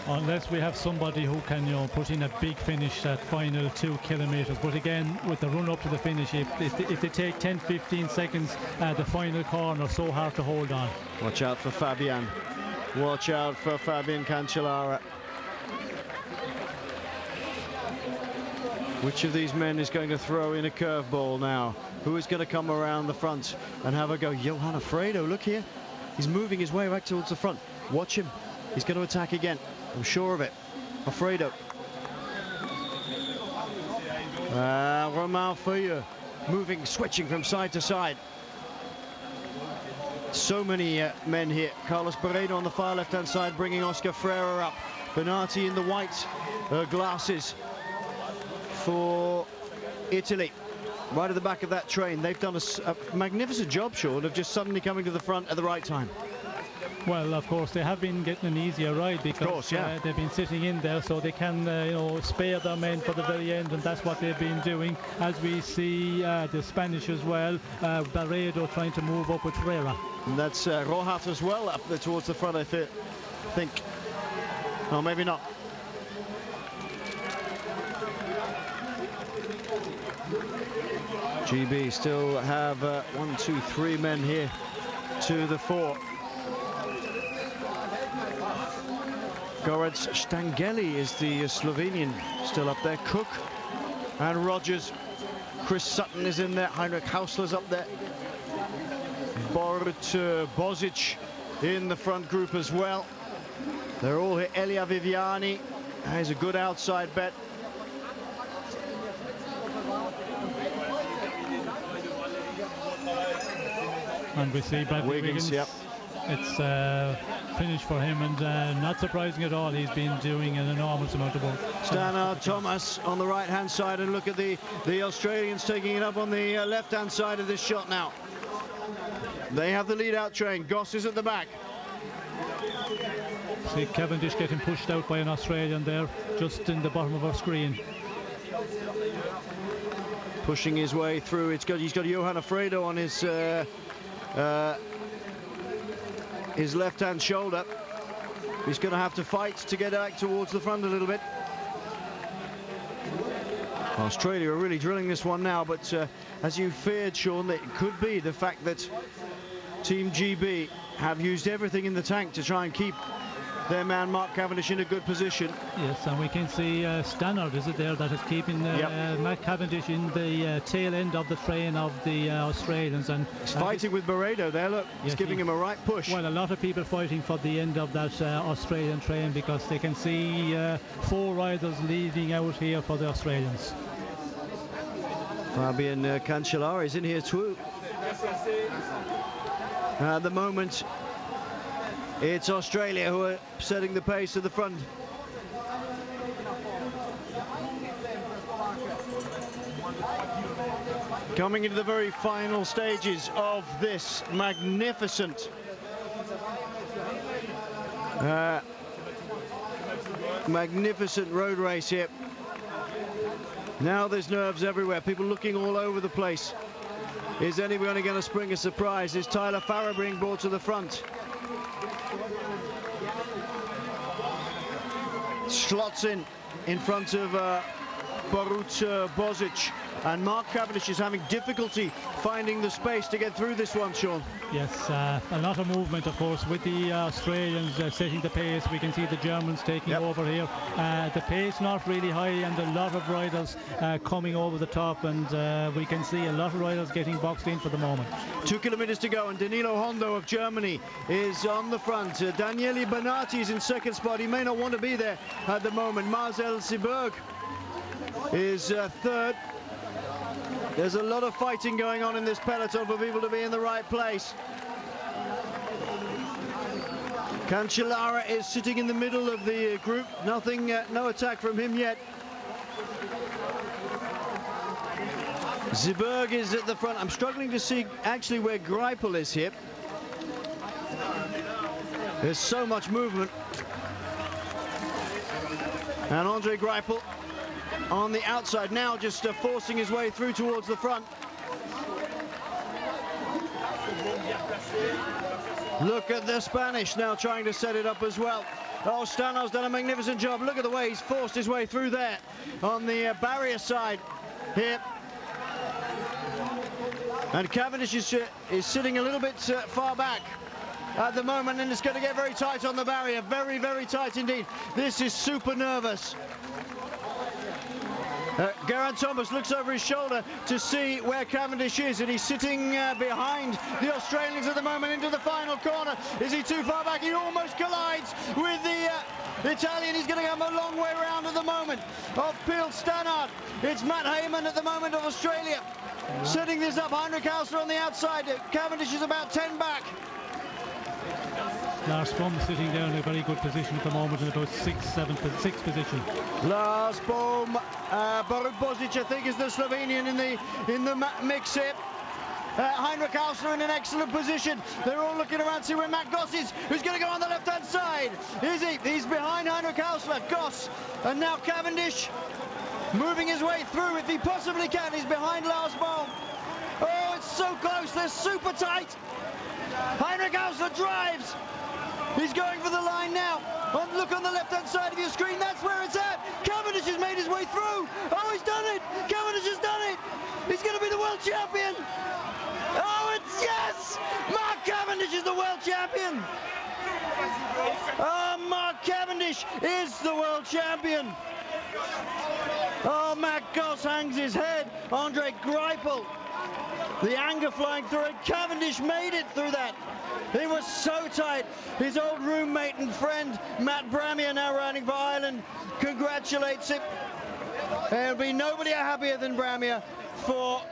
unless we have somebody who can, you know, put in a big finish that final 2 kilometers. But again, with the run up to the finish, if they take 10-15 seconds the final corner, so hard to hold on. Watch out for Fabian. Watch out for Fabian Cancellara. Which of these men is going to throw in a curveball now? Who is going to come around the front and have a go? Johan Alfredo, look here. He's moving his way back towards the front. Watch him. He's going to attack again. I'm sure of it. Alfredo. Romain Feillu moving, switching from side to side. So many men here. Carlos Borut on the far left-hand side, bringing Oscar Freire up. Bernati in the white glasses for Italy. Right at the back of that train. They've done a magnificent job, Sean, of just suddenly coming to the front at the right time. Well, of course, they have been getting an easier ride because they've been sitting in there, so they can you know, spare their men for the very end, and that's what they've been doing. As we see the Spanish as well, Barredo trying to move up with Freire. And that's Rohat as well up there towards the front, I think. Oh, maybe not. GB still have 1, 2, 3 men here to the fore. Goretz Stangeli is the Slovenian still up there. Cook and Rogers. Chris Sutton is in there. Heinrich Hausler's up there. Borut, Bozic in the front group as well. They're all here. Elia Viviani has a good outside bet. And we see Bradley Wiggins. Yep. It's finish for him, and not surprising at all. He's been doing an enormous amount of work. Stannard Thomas on the right-hand side, and look at the Australians taking it up on the left-hand side of this shot now. They have the lead-out train. Goss is at the back. See Cavendish getting pushed out by an Australian there, just in the bottom of our screen. Pushing his way through. He's got Johan Alfredo on his left-hand shoulder. He's going to have to fight to get back towards the front a little bit. Australia are really drilling this one now, but as you feared, Sean, that it could be the fact that Team GB have used everything in the tank to try and keep their man Mark Cavendish in a good position. Yes, and we can see Stannard, is it there, that is keeping Mark Cavendish in the tail end of the train of the Australians. And he's fighting with Barredo there, look. He's giving him a right push. Well, a lot of people fighting for the end of that Australian train, because they can see 4 riders leading out here for the Australians. Fabian Cancellara is in here too. At the moment, it's Australia who are setting the pace at the front. Coming into the very final stages of this magnificent road race here. Now there's nerves everywhere, people looking all over the place. Is anybody going to spring a surprise? Is Tyler Farrar being brought to the front? Slots in front of Borut, Bozic, and Mark Cavendish is having difficulty finding the space to get through this one, Sean. Yes, a lot of movement, of course, with the Australians setting the pace. We can see the Germans taking over here. The pace not really high, and a lot of riders coming over the top, and we can see a lot of riders getting boxed in for the moment. 2 kilometers to go, and Danilo Hondo of Germany is on the front. Daniele Bernati is in second spot. He may not want to be there at the moment. Marcel Seberg is third. There's a lot of fighting going on in this peloton for people to be in the right place. Cancellara is sitting in the middle of the group. Nothing, no attack from him yet. Seberg is at the front. I'm struggling to see actually where Greipel is here. There's so much movement. And André Greipel on the outside now, just forcing his way through towards the front. Look at the Spanish now trying to set it up as well. Oh, Stannard's done a magnificent job. Look at the way he's forced his way through there on the barrier side here. And Cavendish is sitting a little bit far back at the moment, and it's going to get very tight on the barrier. Very, very tight indeed. This is super nervous. Geraint Thomas looks over his shoulder to see where Cavendish is, and he's sitting behind the Australians at the moment into the final corner. Is he too far back? He almost collides with the Italian. He's going to come a long way around at the moment of Pil Stannard. It's Matt Hayman at the moment of Australia setting this up. Heinrich Hausler on the outside. Cavendish is about 10 back. Lars Bohm sitting down in a very good position at the moment, in about sixth position. Lars Bohm, Borut Bozic, I think, is the Slovenian in the mix here. Heinrich Hausler in an excellent position. They're all looking around to see where Matt Goss is, who's going to go on the left-hand side. Is he? He's behind Heinrich Hausler, Goss, and now Cavendish moving his way through if he possibly can. He's behind Lars Bohm. Oh, it's so close. They're super tight. Heinrich Hausler drives. He's going for the line now. Look on the left-hand side of your screen. That's where it's at. Cavendish has made his way through. Oh, he's done it. Cavendish has done it. He's going to be the world champion. Oh, it's yes! Mark Cavendish is the world champion. Oh, Mark Cavendish is the world champion. Oh, Matt Goss hangs his head. André Greipel. The anger flying through it. Cavendish made it through that. He was so tight. His old roommate and friend, Matt Bramier, now riding for Ireland, congratulates him. There'll be nobody happier than Bramier for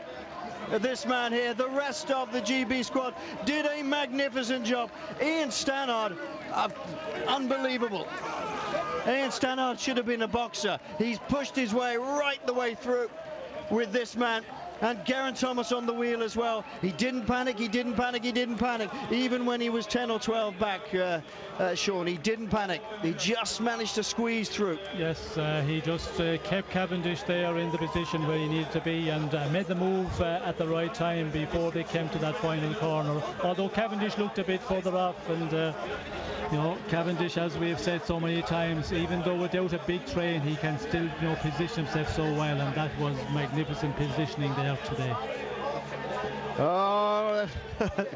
this man here. The rest of the GB squad did a magnificent job. Ian Stannard, unbelievable. Ian Stannard should have been a boxer. He's pushed his way right the way through with this man. And Geraint Thomas on the wheel as well. He didn't panic, he didn't panic, he didn't panic. Even when he was 10 or 12 back, Sean, he didn't panic. He just managed to squeeze through. Yes, he just kept Cavendish there in the position where he needed to be, and made the move at the right time before they came to that final corner. Although Cavendish looked a bit further off, and you know, Cavendish, as we've said so many times, even though without a big train, he can still, you know, position himself so well, and that was magnificent positioning there today. Oh,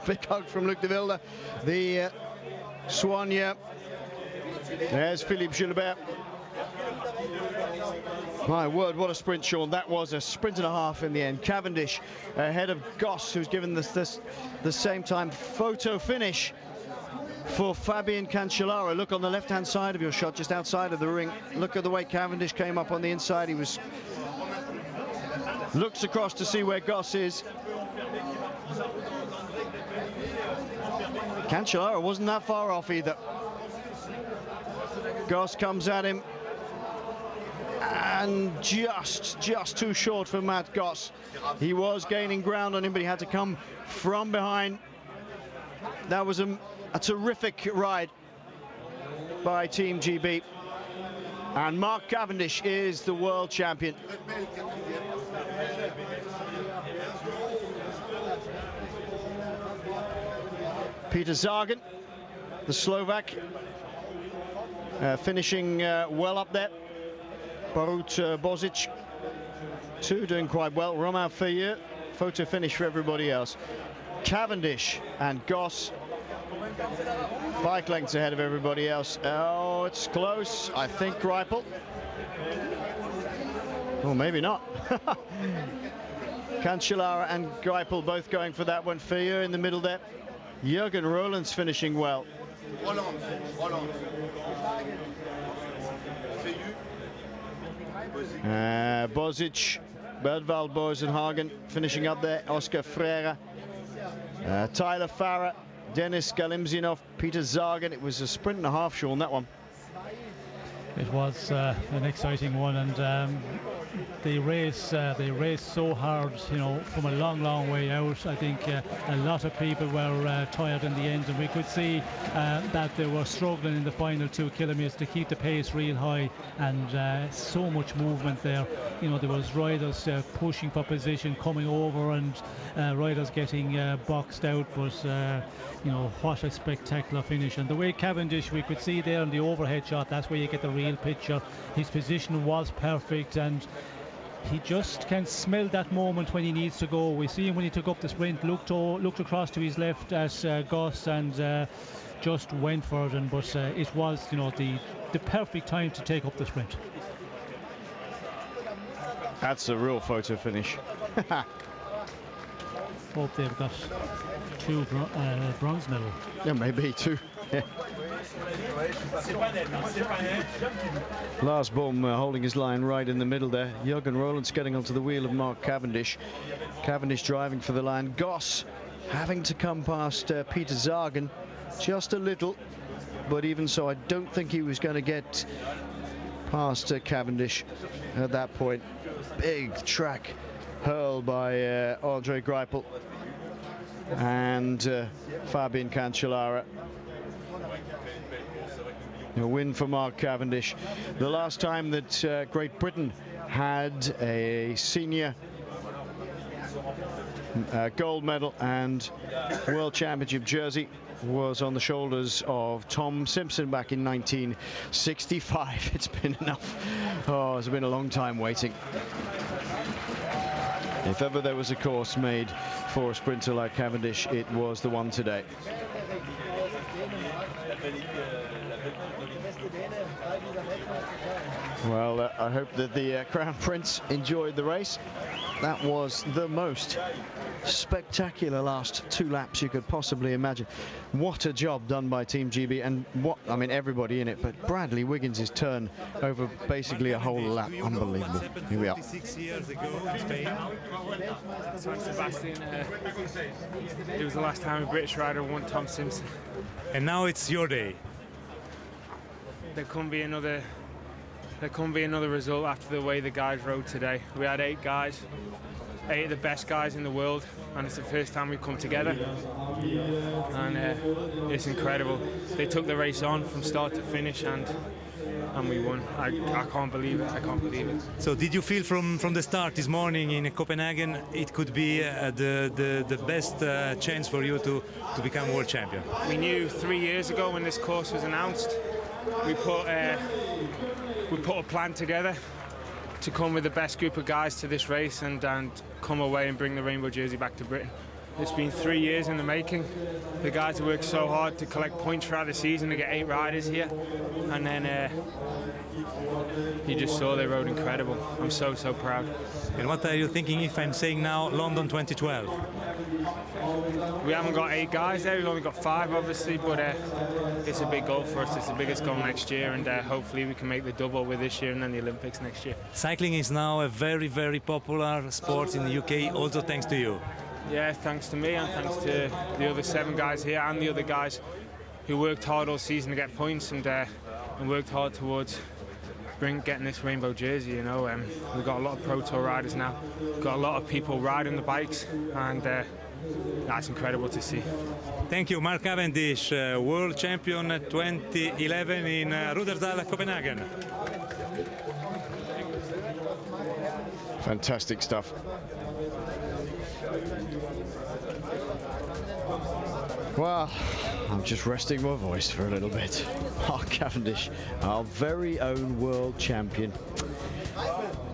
big hug from Luc de Wilde. The Soigne. There's Philippe Gilbert. My word, what a sprint, Sean. That was a sprint and a half in the end. Cavendish ahead of Goss, who's given this the same time photo finish for Fabian Cancellara. Look on the left-hand side of your shot, just outside of the ring. Look at the way Cavendish came up on the inside. He looks across to see where Goss is. Cancellara wasn't that far off either. Goss comes at him, and just too short for Matt Goss. He was gaining ground on him, but he had to come from behind. That was a terrific ride by Team GB. And Mark Cavendish is the world champion. Peter Sagan, the Slovak, finishing well up there. Borut Bozic, too, doing quite well. Romain Feillu, photo finish for everybody else. Cavendish and Goss, bike lengths ahead of everybody else. Oh, it's close. I think Greipel. Well, maybe not. Cancellara and Greipel both going for that one. Feillu in the middle there. Jurgen Roelandts finishing well. Bozic, Edvald, Boasson, Hagen finishing up there. Oscar Freire, Tyler Farrar, Denis Galimzinov, Peter Sagan. It was a sprint and a half, Sean, that one. It was an exciting one, and they race so hard, you know, from a long way out. I think a lot of people were tired in the end, and we could see that they were struggling in the final 2 kilometres to keep the pace real high, and so much movement there. You know, there was riders pushing for position, coming over, and riders getting boxed out, but you know, what a spectacular finish. And the way Cavendish, we could see there in the overhead shot, that's where you get the real picture. His position was perfect, and he just can smell that moment when he needs to go. We see him when he took up the sprint, looked across to his left at Goss, and just went for it. But it was, you know, the perfect time to take up the sprint. That's a real photo finish. Hope they've got 2 bronze medals. Yeah, maybe 2. Yeah. Lars Bohm holding his line right in the middle there. Jurgen Roelandts getting onto the wheel of Mark Cavendish. Cavendish driving for the line. Goss having to come past Peter Sagan just a little, but even so, I don't think he was going to get past Cavendish at that point. Big track hurl by André Greipel and Fabian Cancellara. A win for Mark Cavendish. The last time that Great Britain had a senior gold medal and World Championship jersey was on the shoulders of Tom Simpson back in 1965. It's been enough. Oh, it's been a long time waiting. If ever there was a course made for a sprinter like Cavendish, it was the one today. Well, I hope that the Crown Prince enjoyed the race. That was the most spectacular last 2 laps you could possibly imagine. What a job done by Team GB, and what, I mean, everybody in it, but Bradley Wiggins' turn over basically a whole lap. Unbelievable. Here we are. 56 years ago in Spain. San Sebastian, it was the last time a British rider won Tom Simpson. And now it's your day. There couldn't be another result after the way the guys rode today. We had 8 guys, 8 of the best guys in the world, and it's the first time we've come together, and it's incredible. They took the race on from start to finish, and we won. I can't believe it. I can't believe it. So did you feel from the start this morning in Copenhagen it could be the best chance for you to become world champion? We knew 3 years ago when this course was announced, we put a plan together to come with the best group of guys to this race and come away and bring the rainbow jersey back to Britain. It's been 3 years in the making. The guys have worked so hard to collect points throughout the season to get 8 riders here, and then you just saw they rode incredible. I'm so proud. And what are you thinking if I'm saying now London 2012? We haven't got 8 guys there, we've only got 5 obviously, but it's a big goal for us. It's the biggest goal next year, and hopefully we can make the double with this year and then the Olympics next year. Cycling is now a very popular sport in the UK, also thanks to you. Yeah, thanks to me and thanks to the other 7 guys here and the other guys who worked hard all season to get points and worked hard towards getting this rainbow jersey. You know, we've got a lot of Pro Tour riders now. We've got a lot of people riding the bikes, and that's incredible to see. Thank you, Mark Cavendish, World Champion 2011 in Roelandts, Copenhagen. Fantastic stuff. Well, I'm just resting my voice for a little bit. Mark Cavendish, our very own world champion.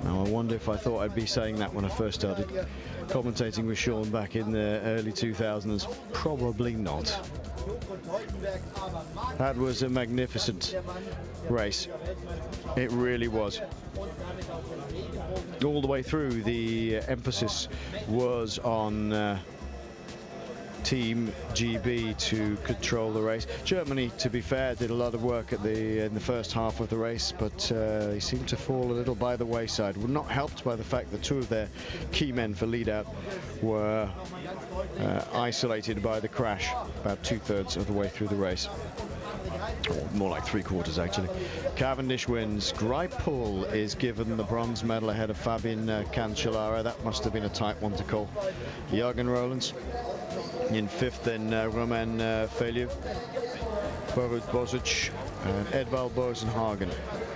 Now, I wonder if I thought I'd be saying that when I first started commentating with Sean back in the early 2000s. Probably not. That was a magnificent race. It really was. All the way through, the emphasis was on Team GB to control the race. Germany, to be fair, did a lot of work in the first half of the race, but they seemed to fall a little by the wayside. Were not helped by the fact that 2 of their key men for lead-out were isolated by the crash about 2/3 of the way through the race. Or more like 3/4 actually. Cavendish wins. Greipel is given the bronze medal ahead of Fabian Cancellara. That must have been a tight one to call. Jurgen Roelandts in 5th, then Romain Feillu, Borut, Bozic, and Edvald, Boasson, Hagen.